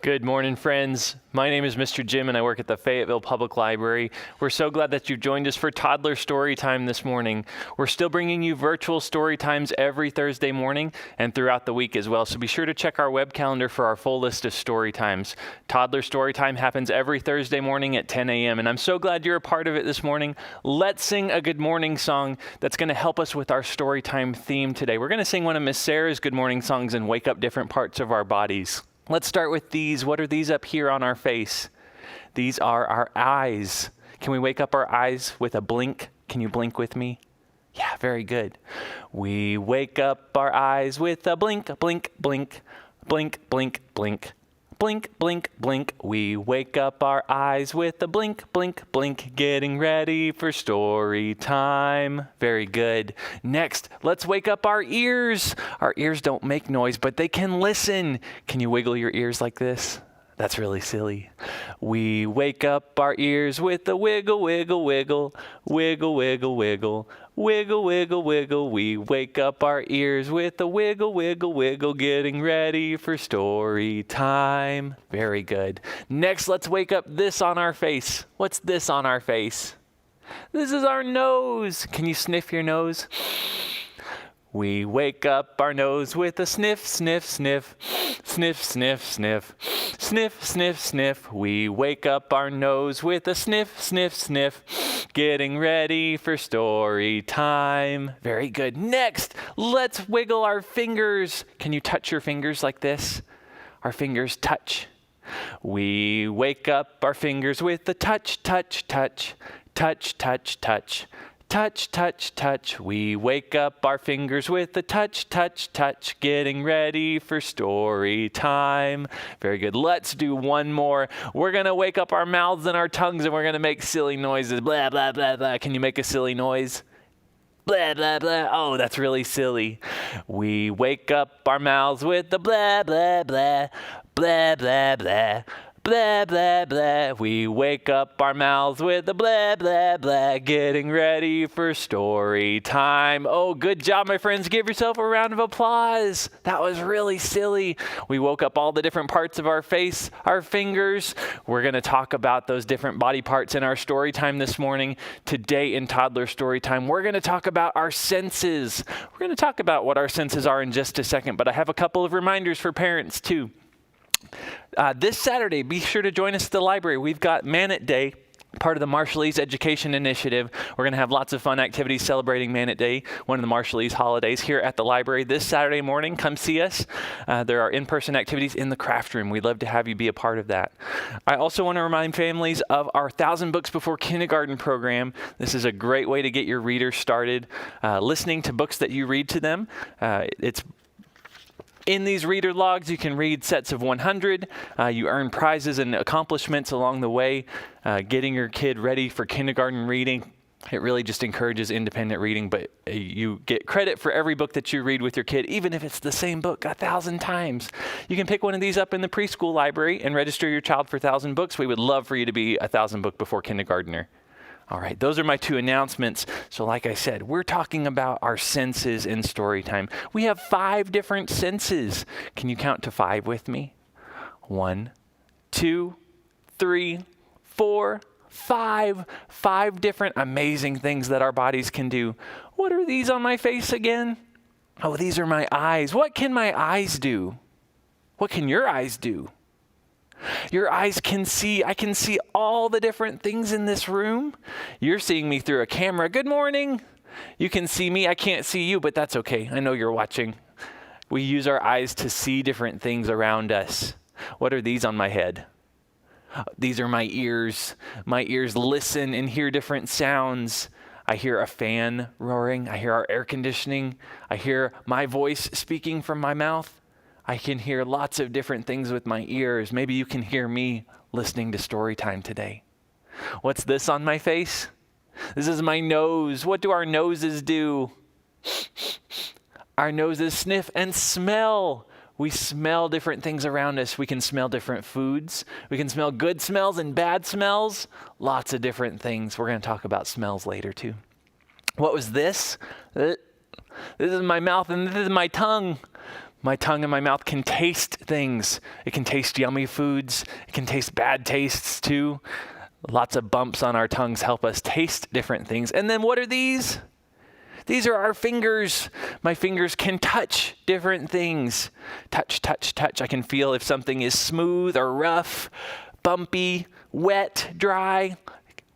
Good morning, friends. My name is Mr. Jim, and I work at the Fayetteville Public Library. We're so glad that you've joined us for Toddler Story Time this morning. We're still bringing you virtual story times every Thursday morning and throughout the week as well, so be sure to check our web calendar for our full list of story times. Toddler Story Time happens every Thursday morning at 10 a.m., and I'm so glad you're a part of it this morning. Let's sing a good morning song that's going to help us with our story time theme today. We're going to sing one of Miss Sarah's good morning songs and wake up different parts of our bodies. Let's start with these. What are these up here on our face? These are our eyes. Can we wake up our eyes with a blink? Can you blink with me? Yeah, very good. We wake up our eyes with a blink, blink, blink, blink, blink, blink. Blink, blink, blink. We wake up our eyes with a blink, blink, blink, getting ready for story time. Very good. Next, let's wake up our ears. Our ears don't make noise, but they can listen. Can you wiggle your ears like this? That's really silly. We wake up our ears with a wiggle, wiggle, wiggle, wiggle, wiggle, wiggle, wiggle, wiggle, wiggle. We wake up our ears with a wiggle, wiggle, wiggle, getting ready for story time. Very good. Next, let's wake up this on our face. What's this on our face? This is our nose. Can you sniff your nose? We wake up our nose with a sniff, sniff, sniff, sniff, sniff, sniff, sniff, sniff, sniff. We wake up our nose with a sniff, sniff, sniff, getting ready for story time. Very good. Next, let's wiggle our fingers. Can you touch your fingers like this? Our fingers touch. We wake up our fingers with a touch, touch, touch, touch, touch, touch. Touch, touch, touch. We wake up our fingers with a touch, touch, touch, getting ready for story time. Very good. Let's do one more. We're going to wake up our mouths and our tongues, and we're going to make silly noises. Blah, blah, blah, blah. Can you make a silly noise? Blah, blah, blah. Oh, that's really silly. We wake up our mouths with the blah, blah, blah, blah, blah, blah. Blah, blah, blah. We wake up our mouths with a blah, blah, blah, getting ready for story time. Oh, good job, my friends. Give yourself a round of applause. That was really silly. We woke up all the different parts of our face, our fingers. We're going to talk about those different body parts in our story time this morning. Today in Toddler Story Time, we're going to talk about our senses. We're going to talk about what our senses are in just a second, but I have a couple of reminders for parents too. This Saturday, be sure to join us at the library. We've got Man It Day, part of the Marshallese Education Initiative. We're going to have lots of fun activities celebrating Man It Day, one of the Marshallese holidays, here at the library this Saturday morning. Come see us. There are in-person activities in the craft room. We'd love to have you be a part of that. I also want to remind families of our 1,000 Books Before Kindergarten program. This is a great way to get your readers started, listening to books that you read to them. In these reader logs, you can read sets of 100. You earn prizes and accomplishments along the way, getting your kid ready for kindergarten reading. It really just encourages independent reading, but you get credit for every book that you read with your kid, even if it's the same book 1,000 times. You can pick one of these up in the preschool library and register your child for 1,000 books. We would love for you to be a 1,000 Book Before Kindergartner. All right, those are my two announcements. So like I said, we're talking about our senses in story time. We have 5 different senses. Can you count to 5 with me? 1, 2, 3, 4, 5. 5 different amazing things that our bodies can do. What are these on my face again? Oh, these are my eyes. What can my eyes do? What can your eyes do? Your eyes can see. I can see all the different things in this room. You're seeing me through a camera. Good morning. You can see me. I can't see you, but that's okay. I know you're watching. We use our eyes to see different things around us. What are these on my head? These are my ears. My ears listen and hear different sounds. I hear a fan roaring. I hear our air conditioning. I hear my voice speaking from my mouth. I can hear lots of different things with my ears. Maybe you can hear me listening to story time today. What's this on my face? This is my nose. What do our noses do? Our noses sniff and smell. We smell different things around us. We can smell different foods. We can smell good smells and bad smells. Lots of different things. We're going to talk about smells later too. What was this? This is my mouth and this is my tongue. My tongue and my mouth can taste things. It can taste yummy foods. It can taste bad tastes too. Lots of bumps on our tongues help us taste different things. And then what are these? These are our fingers. My fingers can touch different things. Touch, touch, touch. I can feel if something is smooth or rough, bumpy, wet, dry.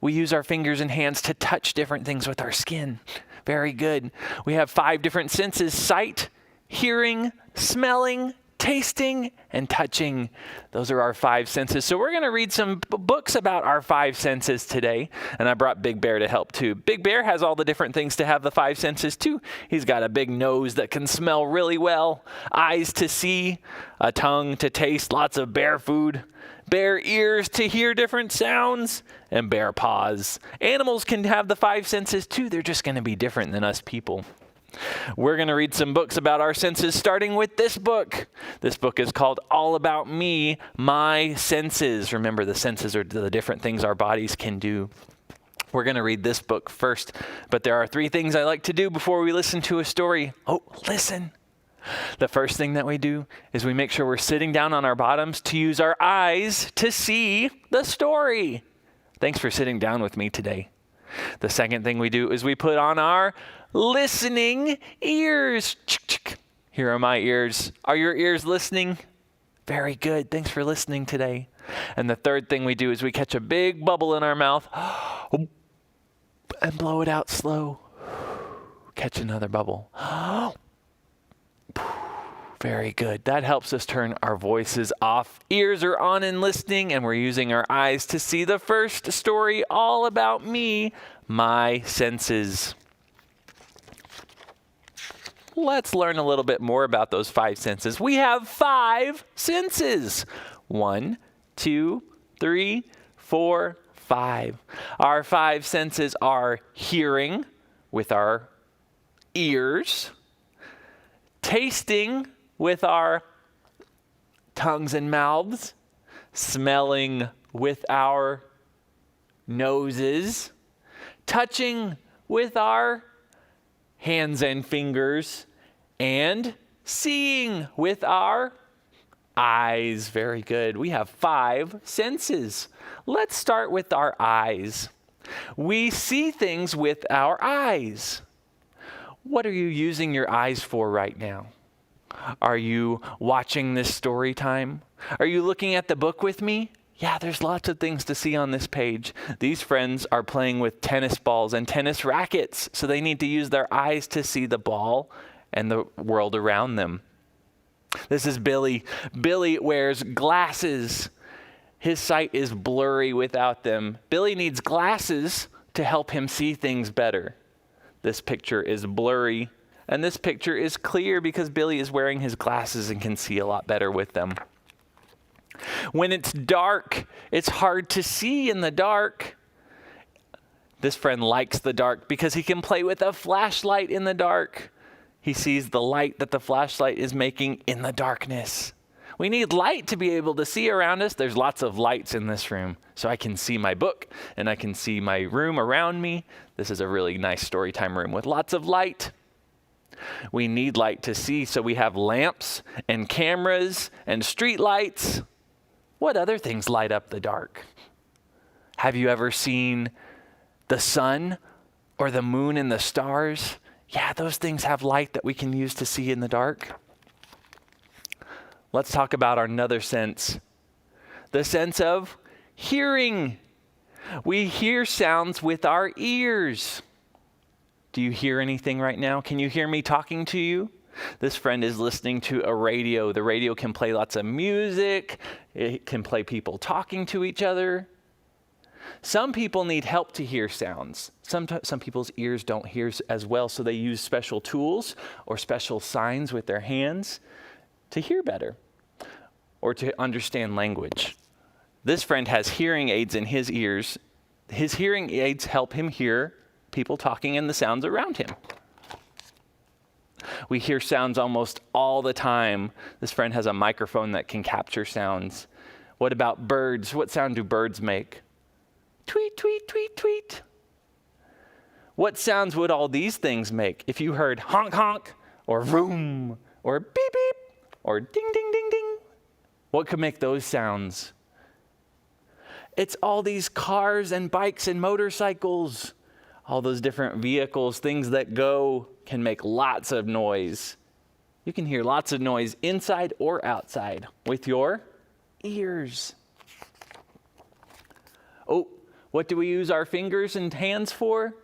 We use our fingers and hands to touch different things with our skin. Very good. We have 5 different senses: sight, hearing, smelling, tasting, and touching. Those are our 5 senses. So we're going to read some books about our 5 senses today. And I brought Big Bear to help too. Big Bear has all the different things to have the 5 senses too. He's got a big nose that can smell really well, eyes to see, a tongue to taste lots of bear food, bear ears to hear different sounds, and bear paws. Animals can have the 5 senses too. They're just going to be different than us people. We're going to read some books about our senses, starting with this book. This book is called All About Me, My Senses. Remember, the senses are the different things our bodies can do. We're going to read this book first, but there are 3 things I like to do before we listen to a story. Oh, listen. The first thing that we do is we make sure we're sitting down on our bottoms to use our eyes to see the story. Thanks for sitting down with me today. The second thing we do is we put on our listening ears. Here are my ears. Are your ears listening? Very good. Thanks for listening today. And the third thing we do is we catch a big bubble in our mouth and blow it out slow. Catch another bubble. Very good. That helps us turn our voices off. Ears are on and listening, and we're using our eyes to see the first story, All About Me, My Senses. Let's learn a little bit more about those 5 senses. We have 5 senses. 1, 2, 3, 4, 5. Our 5 senses are hearing with our ears, tasting with our tongues and mouths, smelling with our noses, touching with our hands and fingers, and seeing with our eyes. Very good. We have 5 senses. Let's start with our eyes. We see things with our eyes. What are you using your eyes for right now? Are you watching this story time? Are you looking at the book with me? Yeah, there's lots of things to see on this page. These friends are playing with tennis balls and tennis rackets, so they need to use their eyes to see the ball and the world around them. This is Billy. Billy wears glasses. His sight is blurry without them. Billy needs glasses to help him see things better. This picture is blurry, and this picture is clear because Billy is wearing his glasses and can see a lot better with them. When it's dark, it's hard to see in the dark. This friend likes the dark because he can play with a flashlight in the dark. He sees the light that the flashlight is making in the darkness. We need light to be able to see around us. There's lots of lights in this room, so I can see my book and I can see my room around me. This is a really nice story time room with lots of light. We need light to see, so we have lamps and cameras and street lights. What other things light up the dark? Have you ever seen the sun or the moon and the stars? Yeah, those things have light that we can use to see in the dark. Let's talk about another sense, the sense of hearing. We hear sounds with our ears. Do you hear anything right now? Can you hear me talking to you? This friend is listening to a radio. The radio can play lots of music. It can play people talking to each other. Some people need help to hear sounds. Some people's ears don't hear as well, so they use special tools or special signs with their hands to hear better or to understand language. This friend has hearing aids in his ears. His hearing aids help him hear people talking and the sounds around him. We hear sounds almost all the time. This friend has a microphone that can capture sounds. What about birds? What sound do birds make? Tweet, tweet, tweet, tweet. What sounds would all these things make if you heard honk, honk, or vroom, or beep, beep? or ding, ding, ding, ding. What could make those sounds? It's all these cars and bikes and motorcycles. All those different vehicles, things that go, can make lots of noise. You can hear lots of noise inside or outside with your ears. Oh, what do we use our fingers and hands for?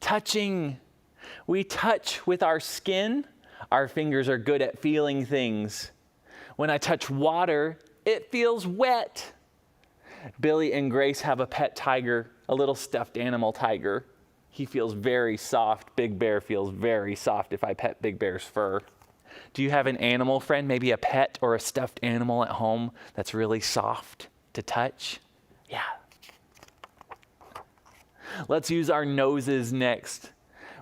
Touching. We touch with our skin. Our fingers are good at feeling things. When I touch water, it feels wet. Billy and Grace have a pet tiger, a little stuffed animal tiger. He feels very soft. Big Bear feels very soft if I pet Big Bear's fur. Do you have an animal friend, maybe a pet or a stuffed animal at home that's really soft to touch? Yeah. Let's use our noses next.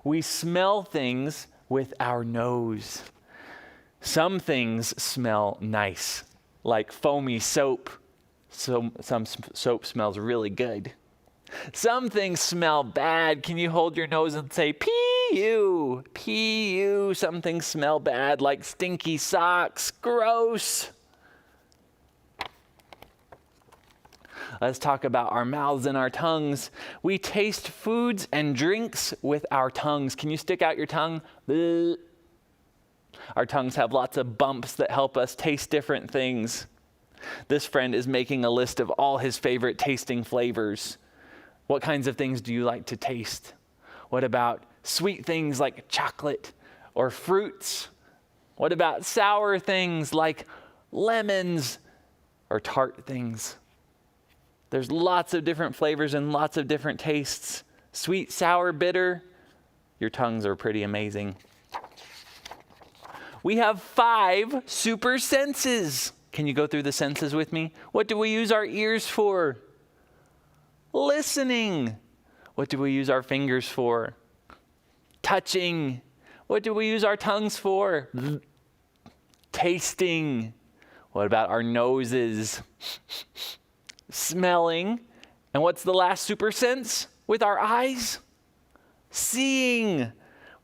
We smell things with our nose. Some things smell nice, like foamy soap. So some soap smells really good. Some things smell bad. Can you hold your nose and say, pee-you, pee-you? Some things smell bad, like stinky socks. Gross. Let's talk about our mouths and our tongues. We taste foods and drinks with our tongues. Can you stick out your tongue? Bleh. Our tongues have lots of bumps that help us taste different things. This friend is making a list of all his favorite tasting flavors. What kinds of things do you like to taste? What about sweet things like chocolate or fruits? What about sour things like lemons or tart things? There's lots of different flavors and lots of different tastes. Sweet, sour, bitter. Your tongues are pretty amazing. We have 5 super senses. Can you go through the senses with me? What do we use our ears for? Listening. What do we use our fingers for? Touching. What do we use our tongues for? Tasting. What about our noses? Smelling. And what's the last super sense with our eyes? Seeing.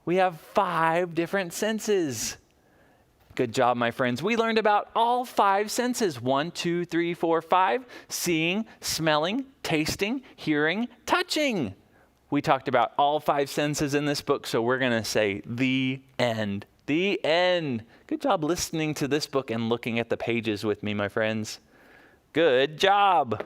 We have 5 different senses. Good job, my friends. We learned about all 5 senses. 1, 2, 3, 4, 5. Seeing, smelling, tasting, hearing, touching. We talked about all 5 senses in this book, so we're going to say the end. The end. Good job listening to this book and looking at the pages with me, my friends. Good job.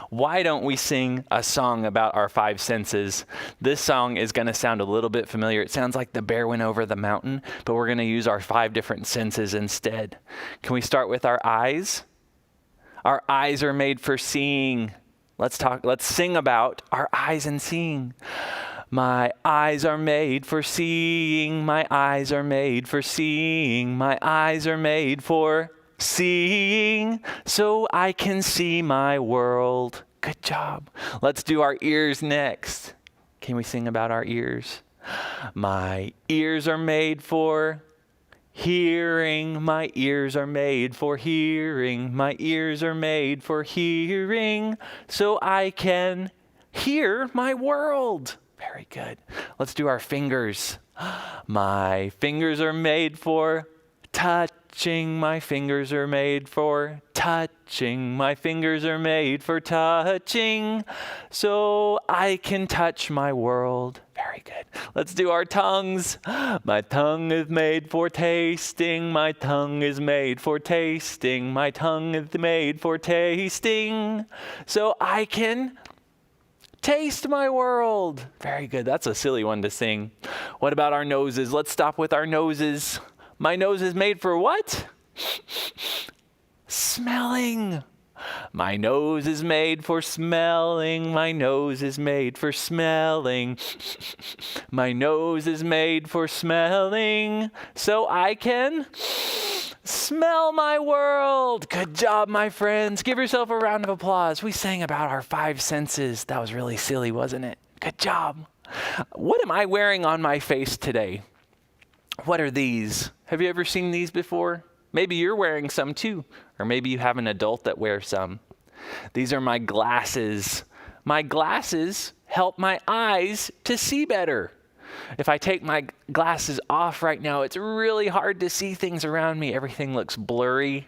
Why don't we sing a song about our 5 senses? This song is going to sound a little bit familiar. It sounds like the bear went over the mountain, but we're going to use our 5 different senses instead. Can we start with our eyes? Our eyes are made for seeing. Let's sing about our eyes and seeing. My eyes are made for seeing. My eyes are made for seeing. My eyes are made for seeing, so I can see my world. Good job. Let's do our ears next. Can we sing about our ears? My ears are made for hearing. My ears are made for hearing. My ears are made for hearing, so I can hear my world. Very good. Let's do our fingers. My fingers are made for touching. My fingers are made for touching. My fingers are made for touching, so I can touch my world. Very good. Let's do our tongues. My tongue is made for tasting. My tongue is made for tasting. My tongue is made for tasting, so I can taste my world. Very good. That's a silly one to sing. What about our noses? Let's stop with our noses. My nose is made for what? Smelling. My nose is made for smelling. My nose is made for smelling. My nose is made for smelling, so I can smell my world. Good job, my friends. Give yourself a round of applause. We sang about our 5 senses. That was really silly, wasn't it? Good job. What am I wearing on my face today? What are these? Have you ever seen these before? Maybe you're wearing some too, or maybe you have an adult that wears some. These are my glasses. My glasses help my eyes to see better. If I take my glasses off right now, it's really hard to see things around me. Everything looks blurry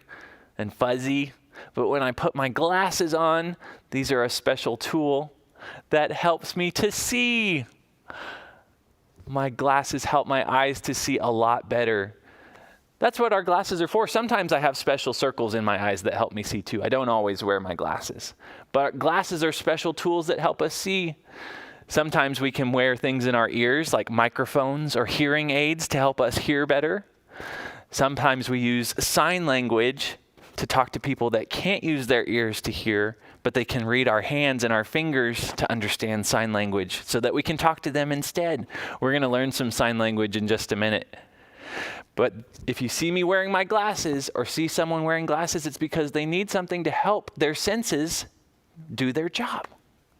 and fuzzy. But when I put my glasses on, these are a special tool that helps me to see. My glasses help my eyes to see a lot better. That's what our glasses are for. Sometimes I have special circles in my eyes that help me see too. I don't always wear my glasses. But glasses are special tools that help us see. Sometimes we can wear things in our ears like microphones or hearing aids to help us hear better. Sometimes we use sign language to talk to people that can't use their ears to hear, but they can read our hands and our fingers to understand sign language so that we can talk to them instead. We're going to learn some sign language in just a minute. But if you see me wearing my glasses or see someone wearing glasses, it's because they need something to help their senses do their job.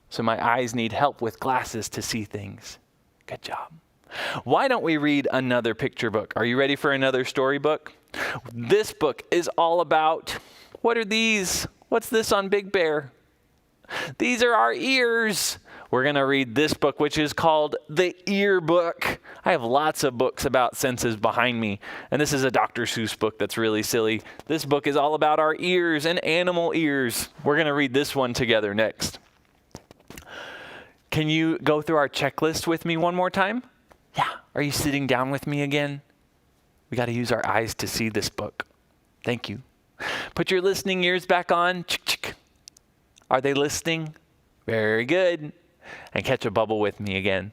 So my eyes need help with glasses to see things. Good job. Why don't we read another picture book? Are you ready for another storybook? This book is all about, what are these? What's this on Big Bear? These are our ears. We're going to read this book, which is called The Ear Book. I have lots of books about senses behind me, and this is a Dr. Seuss book that's really silly. This book is all about our ears and animal ears. We're going to read this one together next. Can you go through our checklist with me one more time? Yeah. Are you sitting down with me again? We got to use our eyes to see this book. Thank you. Put your listening ears back on. Are they listening? Very good. And catch a bubble with me again.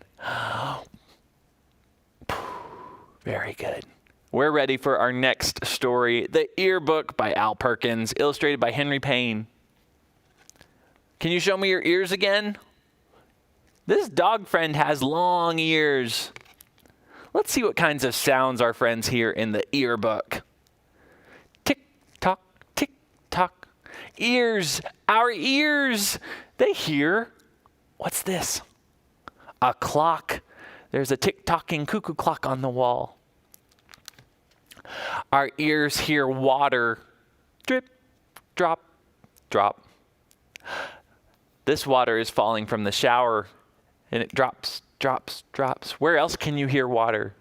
Very good. We're ready for our next story, The Ear Book by Al Perkins, illustrated by Henry Payne. Can you show me your ears again? This dog friend has long ears. Let's see what kinds of sounds our friends hear in the ear book. Tick tock, tick tock. Ears, our ears, they hear. What's this? A clock. There's a tick-tocking cuckoo clock on the wall. Our ears hear water. Drip, drop, drop. This water is falling from the shower, and it drops, drops, drops. Where else can you hear water?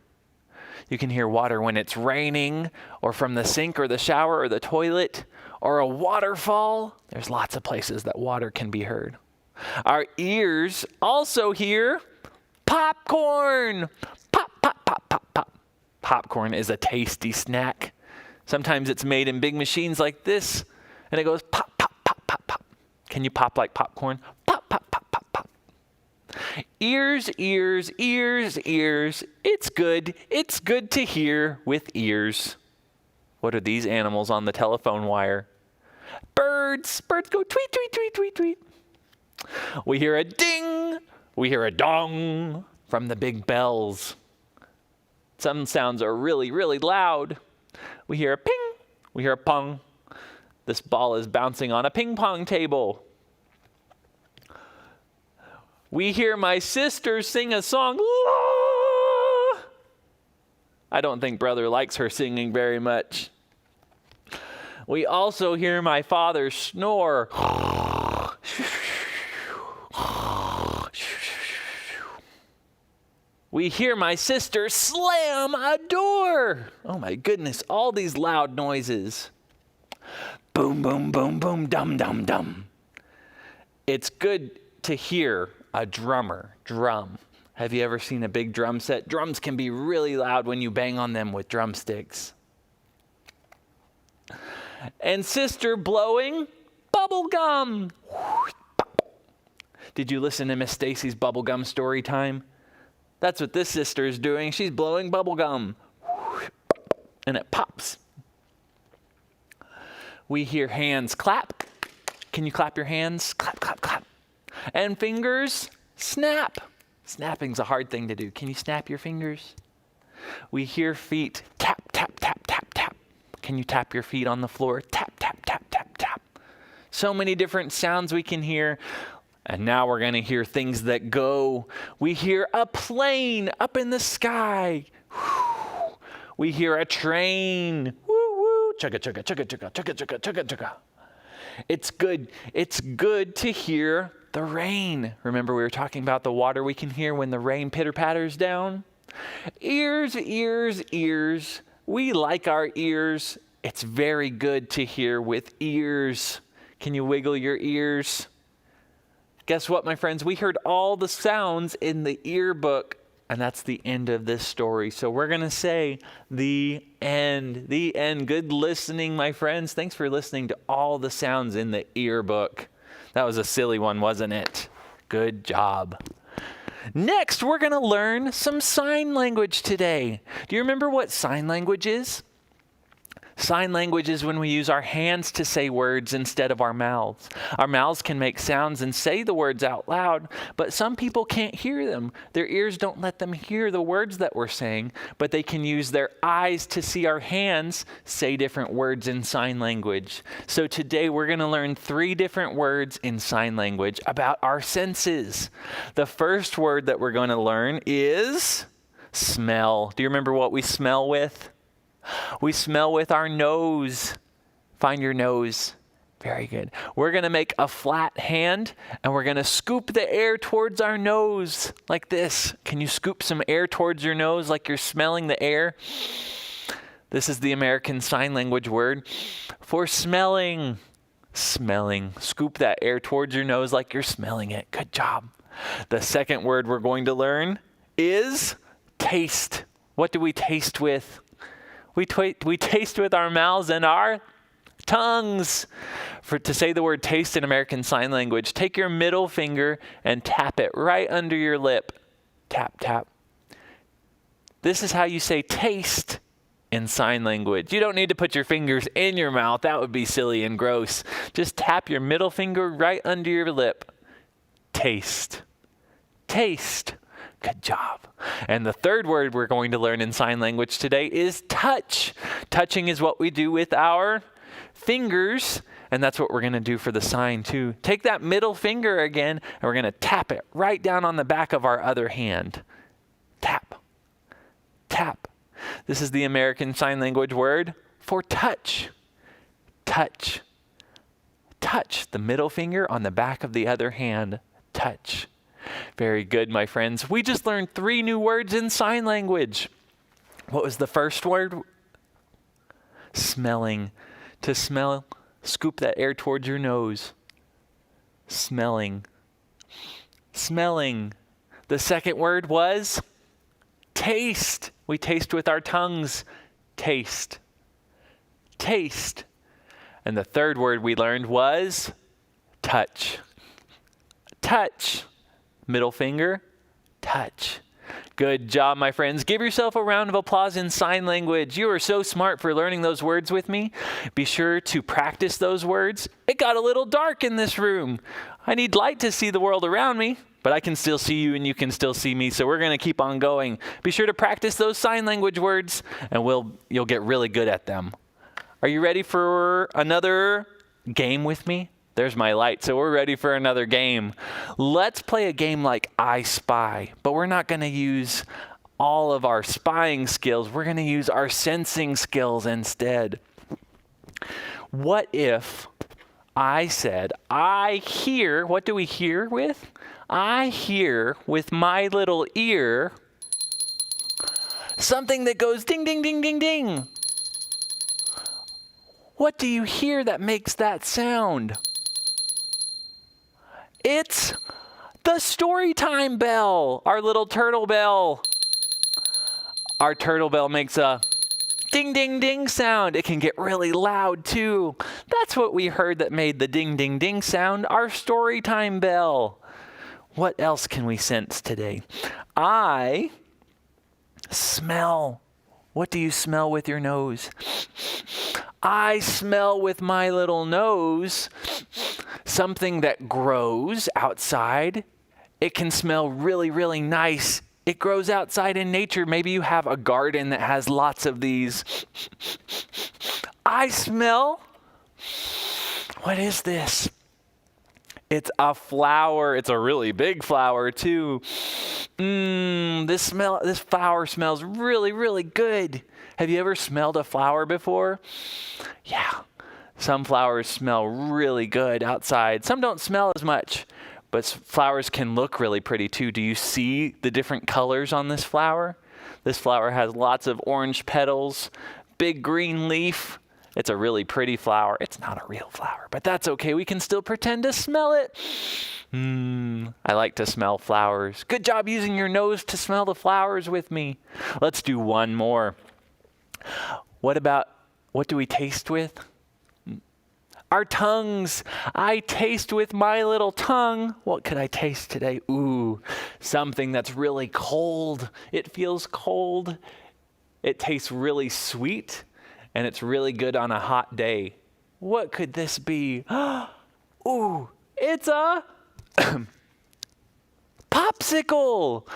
You can hear water when it's raining, or from the sink or the shower or the toilet, or a waterfall. There's lots of places that water can be heard. Our ears also hear popcorn. Pop, pop, pop, pop, pop. Popcorn is a tasty snack. Sometimes it's made in big machines like this, and it goes pop, pop, pop, pop, pop. Can you pop like popcorn? Pop, pop, pop, pop, pop. Ears, ears, ears, ears. It's good. It's good to hear with ears. What are these animals on the telephone wire? Birds. Birds go tweet, tweet, tweet, tweet, tweet. We hear a ding. We hear a dong from the big bells. Some sounds are really, really loud. We hear a ping. We hear a pong. This ball is bouncing on a ping pong table. We hear my sister sing a song. La! I don't think brother likes her singing very much. We also hear my father snore. We hear my sister slam a door. Oh my goodness, all these loud noises. Boom, boom, boom, boom, dum, dum, dum. It's good to hear a drummer drum. Have you ever seen a big drum set? Drums can be really loud when you bang on them with drumsticks. And sister blowing bubble gum. Did you listen to Miss Stacy's bubblegum story time? That's what this sister is doing. She's blowing bubble gum. And it pops. We hear hands clap. Can you clap your hands? Clap, clap, clap. And fingers snap. Snapping's a hard thing to do. Can you snap your fingers? We hear feet tap, tap, tap, tap, tap. Can you tap your feet on the floor? Tap, tap, tap, tap, tap. So many different sounds we can hear. And now we're going to hear things that go. We hear a plane up in the sky. We hear a train. Woo, woo. Chugga, chugga, chugga, chugga, chugga, chugga, chugga, chugga. It's good to hear The rain. Remember we were talking about the water we can hear when the rain pitter-patters down? Ears, ears, ears. We like our ears. It's very good to hear with ears. Can you wiggle your ears? Guess what, my friends? We heard all the sounds in the ear book, and that's the end of this story. So we're going to say the end. The end. Good listening, my friends. Thanks for listening to all the sounds in the ear book. That was a silly one, wasn't it? Good job. Next, we're going to learn some sign language today. Do you remember what sign language is? Sign language is when we use our hands to say words instead of our mouths. Our mouths can make sounds and say the words out loud, but some people can't hear them. Their ears don't let them hear the words that we're saying, but they can use their eyes to see our hands say different words in sign language. So today we're going to learn 3 different words in sign language about our senses. The first word that we're going to learn is smell. Do you remember what we smell with? We smell with our nose. Find your nose. Very good. We're going to make a flat hand and we're going to scoop the air towards our nose like this. Can you scoop some air towards your nose like you're smelling the air? This is the American Sign Language word for smelling. Smelling. Scoop that air towards your nose like you're smelling it. Good job. The second word we're going to learn is taste. What do we taste with? We taste with our mouths and our tongues. To say the word taste in American Sign Language, take your middle finger and tap it right under your lip. Tap, tap. This is how you say taste in sign language. You don't need to put your fingers in your mouth. That would be silly and gross. Just tap your middle finger right under your lip. Taste. Taste. Good job. And the third word we're going to learn in sign language today is touch. Touching is what we do with our fingers, and that's what we're going to do for the sign too. Take that middle finger again, and we're going to tap it right down on the back of our other hand. Tap. Tap. This is the American Sign Language word for touch. Touch. Touch. The middle finger on the back of the other hand. Touch. Very good, my friends. We just learned 3 new words in sign language. What was the first word? Smelling. To smell, scoop that air towards your nose. Smelling. Smelling. The second word was taste. We taste with our tongues. Taste. Taste. And the third word we learned was touch. Touch. Middle finger, touch. Good job, my friends. Give yourself a round of applause in sign language. You are so smart for learning those words with me. Be sure to practice those words. It got a little dark in this room. I need light to see the world around me, but I can still see you and you can still see me, so we're going to keep on going. Be sure to practice those sign language words, and you'll get really good at them. Are you ready for another game with me? There's my light, so we're ready for another game. Let's play a game like I Spy, but we're not going to use all of our spying skills. We're going to use our sensing skills instead. What if I said, I hear, what do we hear with? I hear with my little ear something that goes ding, ding, ding, ding, ding. What do you hear that makes that sound? It's the story time bell, our little turtle bell. Our turtle bell makes a ding, ding, ding sound. It can get really loud too. That's what we heard that made the ding, ding, ding sound, our story time bell. What else can we sense today? I smell. What do you smell with your nose? I smell with my little nose something that grows outside. It can smell really, really nice. It grows outside in nature. Maybe you have a garden that has lots of these. I smell. What is this? It's a flower. It's a really big flower too. This flower smells really, really good. Have you ever smelled a flower before? Yeah. Some flowers smell really good outside. Some don't smell as much, But flowers can look really pretty too. Do you see the different colors on this flower? This flower has lots of orange petals, big green leaf. It's a really pretty flower. It's not a real flower, but that's okay. We can still pretend to smell it. I like to smell flowers. Good job using your nose to smell the flowers with me. Let's do one more. What do we taste with? Our tongues. I taste with my little tongue. What could I taste today? Ooh, something that's really cold. It feels cold. It tastes really sweet, and it's really good on a hot day. What could this be? Ooh, it's a popsicle.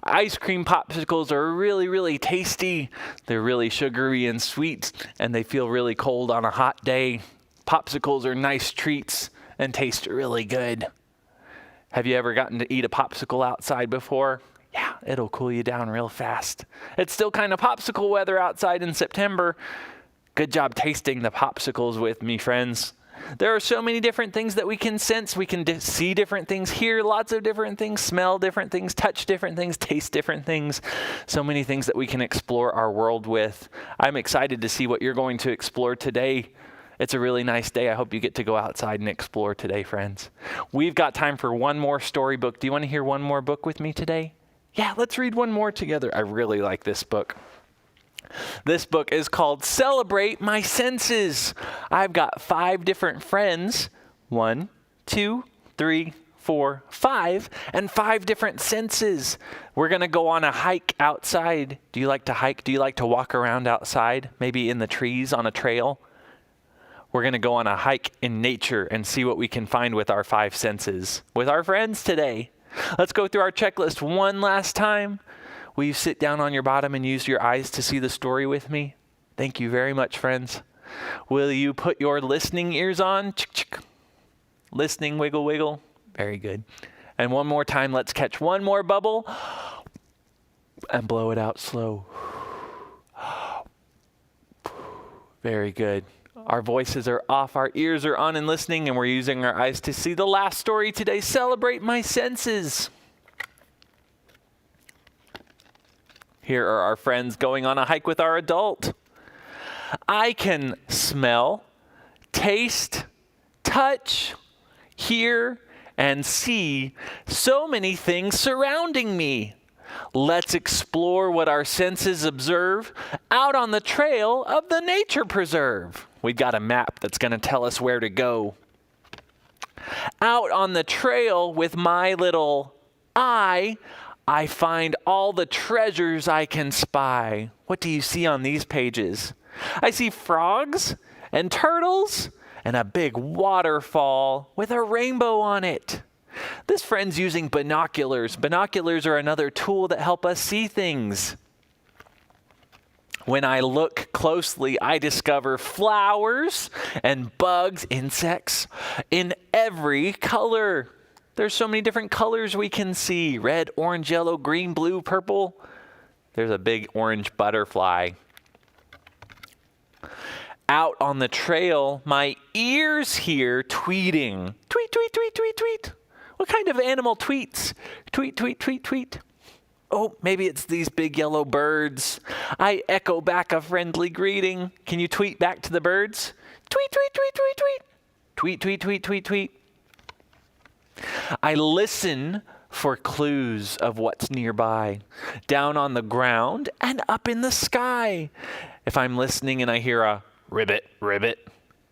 Ice cream popsicles are really, really tasty. They're really sugary and sweet, and they feel really cold on a hot day. Popsicles are nice treats and taste really good. Have you ever gotten to eat a popsicle outside before? Yeah, it'll cool you down real fast. It's still kind of popsicle weather outside in September. Good job tasting the popsicles with me, friends. There are so many different things that we can sense. We can see different things, hear lots of different things, smell different things, touch different things, taste different things. So many things that we can explore our world with. I'm excited to see what you're going to explore today. It's a really nice day. I hope you get to go outside and explore today, friends. We've got time for one more storybook. Do you want to hear one more book with me today? Yeah, let's read one more together. I really like this book. This book is called Celebrate My Senses. I've got 5 different friends. 1, 2, 3, 4, 5, and 5 different senses. We're going to go on a hike outside. Do you like to hike? Do you like to walk around outside? Maybe in the trees on a trail? We're going to go on a hike in nature and see what we can find with our 5 senses with our friends today. Let's go through our checklist one last time. Will you sit down on your bottom and use your eyes to see the story with me? Thank you very much, friends. Will you put your listening ears on? Listening, wiggle, wiggle. Very good. And one more time, let's catch one more bubble and blow it out slow. Very good. Our voices are off, our ears are on and listening, and we're using our eyes to see the last story today. Celebrate my senses. Here are our friends going on a hike with our adult. I can smell, taste, touch, hear, and see so many things surrounding me. Let's explore what our senses observe out on the trail of the nature preserve. We've got a map that's going to tell us where to go. Out on the trail with my little eye, I find all the treasures I can spy. What do you see on these pages? I see frogs and turtles and a big waterfall with a rainbow on it. This friend's using binoculars. Binoculars are another tool that help us see things. When I look closely, I discover flowers and bugs, insects in every color. There's so many different colors we can see. Red, orange, yellow, green, blue, purple. There's a big orange butterfly. Out on the trail, my ears hear tweeting. Tweet, tweet, tweet, tweet, tweet. What kind of animal tweets? Tweet, tweet, tweet, tweet. Oh, maybe it's these big yellow birds. I echo back a friendly greeting. Can you tweet back to the birds? Tweet, tweet, tweet, tweet, tweet. Tweet, tweet, tweet, tweet, tweet. I listen for clues of what's nearby, down on the ground and up in the sky. If I'm listening and I hear a ribbit, ribbit,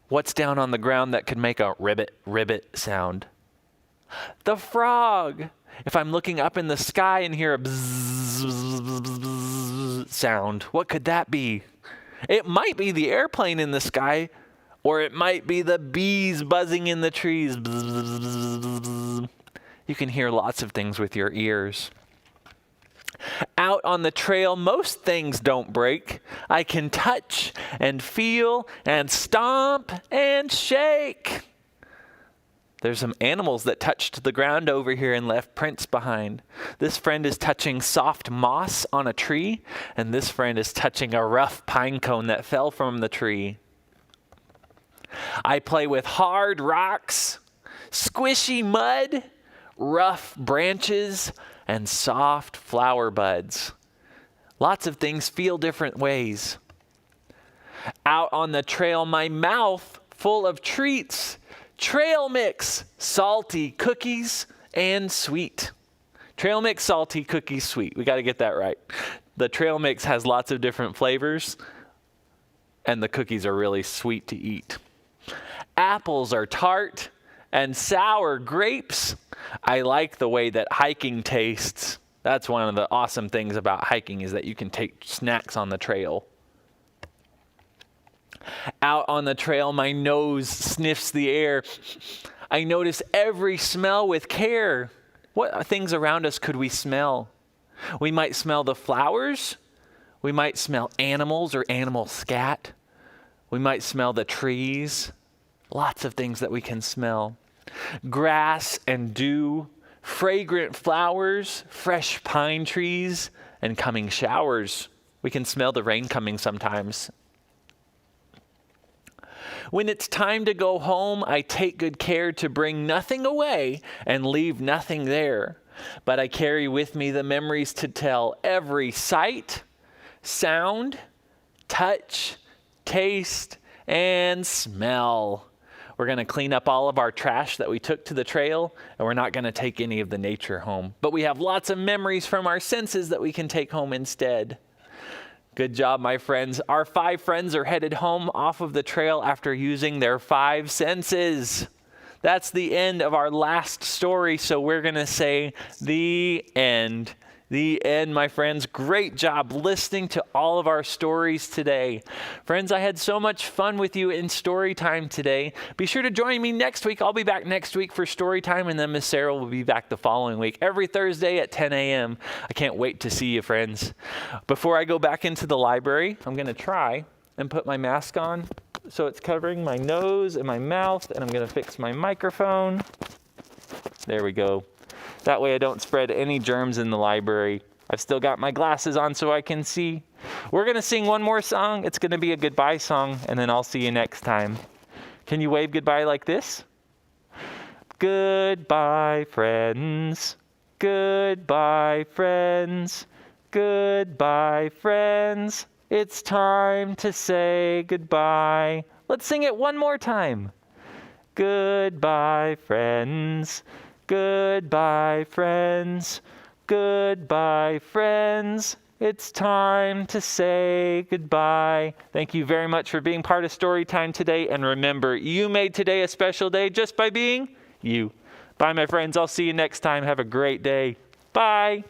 what's down on the ground that could make a ribbit, ribbit sound? The frog. If I'm looking up in the sky and hear a bzzz, bzzz, bzzz, bzzz sound, what could that be? It might be the airplane in the sky, or it might be the bees buzzing in the trees. You can hear lots of things with your ears. Out on the trail, most things don't break. I can touch and feel and stomp and shake. There's some animals that touched the ground over here and left prints behind. This friend is touching soft moss on a tree, and this friend is touching a rough pine cone that fell from the tree. I play with hard rocks squishy mud, rough branches, and soft flower buds. Lots of things feel different ways. Out on the trail, my mouth full of treats, trail mix, salty cookies, and sweet. Trail mix, salty, cookies, sweet. We got to get that right. The trail mix has lots of different flavors, and the cookies are really sweet to eat. Apples are tart, and sour grapes. I like the way that hiking tastes. That's one of the awesome things about hiking, is that you can take snacks on the trail. Out on the trail, my nose sniffs the air. I notice every smell with care. What things around us could we smell? We might smell the flowers. We might smell animals or animal scat. We might smell the trees. Lots of things that we can smell. Grass and dew, fragrant flowers, fresh pine trees, and coming showers. We can smell the rain coming sometimes. When it's time to go home, I take good care to bring nothing away and leave nothing there. But I carry with me the memories to tell every sight, sound, touch, taste, and smell. We're going to clean up all of our trash that we took to the trail, and we're not going to take any of the nature home. But we have lots of memories from our senses that we can take home instead. Good job, my friends. Our 5 friends are headed home off of the trail after using their 5 senses. That's the end of our last story, so we're going to say the end. The end, my friends. Great job listening to all of our stories today. Friends, I had so much fun with you in story time today. Be sure to join me next week. I'll be back next week for story time, and then Miss Sarah will be back the following week, every Thursday at 10 a.m. I can't wait to see you, friends. Before I go back into the library, I'm going to try and put my mask on so it's covering my nose and my mouth, and I'm going to fix my microphone. There we go. That way I don't spread any germs in the library. I've still got my glasses on so I can see. We're going to sing one more song. It's going to be a goodbye song, and then I'll see you next time. Can you wave goodbye like this? Goodbye, friends. Goodbye, friends. Goodbye, friends. It's time to say goodbye. Let's sing it one more time. Goodbye, friends. Goodbye, friends. Goodbye, friends. It's time to say goodbye. Thank you very much for being part of Storytime today. And remember, you made today a special day just by being you. Bye, my friends. I'll see you next time. Have a great day. Bye.